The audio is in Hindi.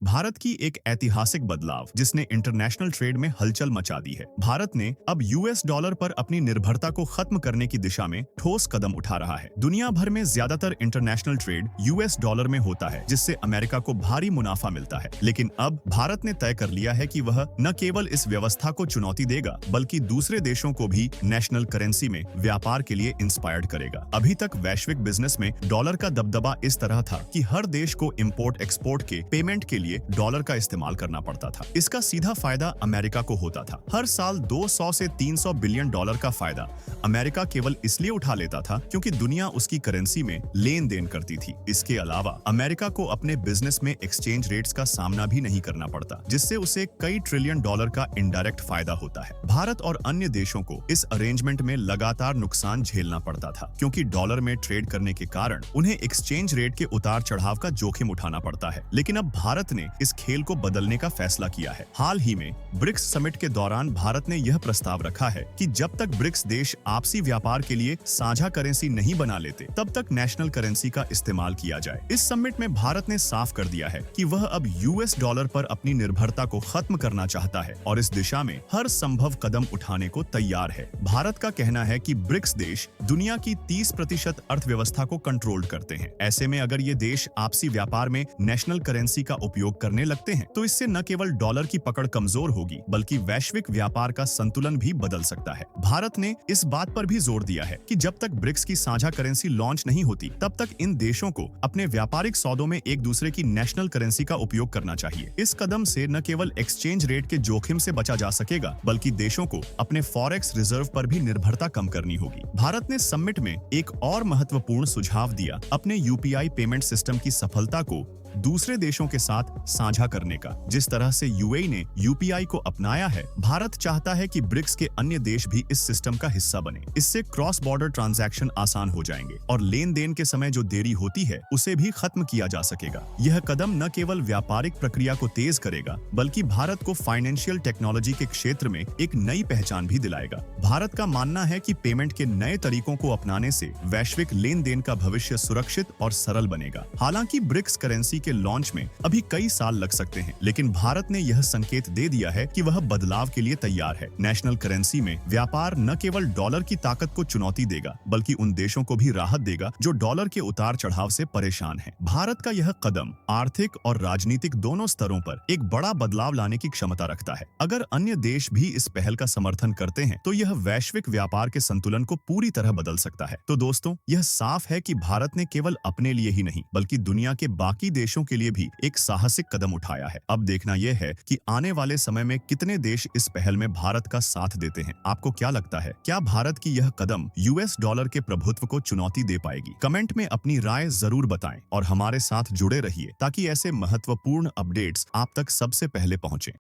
भारत की एक ऐतिहासिक बदलाव जिसने इंटरनेशनल ट्रेड में हलचल मचा दी है। भारत ने अब यूएस डॉलर पर अपनी निर्भरता को खत्म करने की दिशा में ठोस कदम उठा रहा है। दुनिया भर में ज्यादातर इंटरनेशनल ट्रेड यूएस डॉलर में होता है, जिससे अमेरिका को भारी मुनाफा मिलता है। लेकिन अब भारत ने तय कर लिया है कि वह न केवल इस व्यवस्था को चुनौती देगा, बल्कि दूसरे देशों को भी नेशनल करेंसी में व्यापार के लिए इंस्पायर्ड करेगा। अभी तक वैश्विक बिजनेस में डॉलर का दबदबा इस तरह था कि हर देश को इंपोर्ट एक्सपोर्ट के पेमेंट के लिए डॉलर का इस्तेमाल करना पड़ता था। इसका सीधा फायदा अमेरिका को होता था। हर साल 200 से 300 बिलियन डॉलर का फायदा अमेरिका केवल इसलिए उठा लेता था क्योंकि दुनिया उसकी करेंसी में लेन देन करती थी। इसके अलावा अमेरिका को अपने बिजनेस में एक्सचेंज रेट्स का सामना भी नहीं करना पड़ता, जिससे उसे कई ट्रिलियन डॉलर का इनडायरेक्ट फायदा होता है। भारत और अन्य देशों को इस अरेंजमेंट में लगातार नुकसान झेलना पड़ता था, क्योंकि डॉलर में ट्रेड करने के कारण उन्हें एक्सचेंज रेट के उतार चढ़ाव का जोखिम उठाना पड़ता है। लेकिन अब भारत ने इस खेल को बदलने का फैसला किया है। हाल ही में ब्रिक्स समिट के दौरान भारत ने यह प्रस्ताव रखा है कि जब तक ब्रिक्स देश आपसी व्यापार के लिए साझा करेंसी नहीं बना लेते, तब तक नेशनल करेंसी का इस्तेमाल किया जाए। इस समिट में भारत ने साफ कर दिया है कि वह अब यूएस डॉलर पर अपनी निर्भरता को खत्म करना चाहता है और इस दिशा में हर संभव कदम उठाने को तैयार है। भारत का कहना है कि ब्रिक्स देश दुनिया की 30% अर्थव्यवस्था को कंट्रोल करते हैं। ऐसे में अगर ये देश आपसी व्यापार में नेशनल करेंसी का उपयोग करने लगते हैं, तो इससे न केवल डॉलर की पकड़ कमजोर होगी, बल्कि वैश्विक व्यापार का संतुलन भी बदल सकता है। भारत ने इस बात पर भी जोर दिया है कि जब तक ब्रिक्स की साझा करेंसी लॉन्च नहीं होती, तब तक इन देशों को अपने व्यापारिक सौदों में एक दूसरे की नेशनल करेंसी का उपयोग करना चाहिए। इस कदम से न केवल एक्सचेंज रेट के जोखिम से बचा जा सकेगा, बल्कि देशों को अपने फॉरेक्स रिजर्व पर भी निर्भरता कम करनी होगी। भारत ने समिट में एक और महत्वपूर्ण सुझाव दिया, अपने यूपीआई पेमेंट सिस्टम की सफलता को दूसरे देशों के साथ साझा करने का। जिस तरह से यूएई ने यूपीआई को अपनाया है, भारत चाहता है कि ब्रिक्स के अन्य देश भी इस सिस्टम का हिस्सा बने। इससे क्रॉस बॉर्डर ट्रांजैक्शन आसान हो जाएंगे और लेन देन के समय जो देरी होती है, उसे भी खत्म किया जा सकेगा। यह कदम न केवल व्यापारिक प्रक्रिया को तेज करेगा, बल्कि भारत को फाइनेंशियल टेक्नोलॉजी के क्षेत्र में एक नई पहचान भी दिलाएगा। भारत का मानना है कि पेमेंट के नए तरीकों को अपनाने से वैश्विक लेन देन का भविष्य सुरक्षित और सरल बनेगा। हालांकि ब्रिक्स करेंसी के लॉन्च में अभी कई साल लग सकते हैं, लेकिन भारत ने यह संकेत दे दिया है कि वह बदलाव के लिए तैयार है। नेशनल करेंसी में व्यापार न केवल डॉलर की ताकत को चुनौती देगा, बल्कि उन देशों को भी राहत देगा जो डॉलर के उतार चढ़ाव से परेशान हैं। भारत का यह कदम आर्थिक और राजनीतिक दोनों स्तरों पर एक बड़ा बदलाव लाने की क्षमता रखता है। अगर अन्य देश भी इस पहल का समर्थन करते हैं, तो यह वैश्विक व्यापार के संतुलन को पूरी तरह बदल सकता है। तो दोस्तों, यह साफ है कि भारत ने केवल अपने लिए ही नहीं, बल्कि दुनिया के बाकी देशों के लिए भी एक साहसिक कदम उठाया है। अब देखना यह है कि आने वाले समय में कितने देश इस पहल में भारत का साथ देते हैं। आपको क्या लगता है, क्या भारत की यह कदम यूएस डॉलर के प्रभुत्व को चुनौती दे पाएगी? कमेंट में अपनी राय जरूर बताएं और हमारे साथ जुड़े रहिए, ताकि ऐसे महत्वपूर्ण अपडेट्स आप तक सबसे पहले पहुंचे।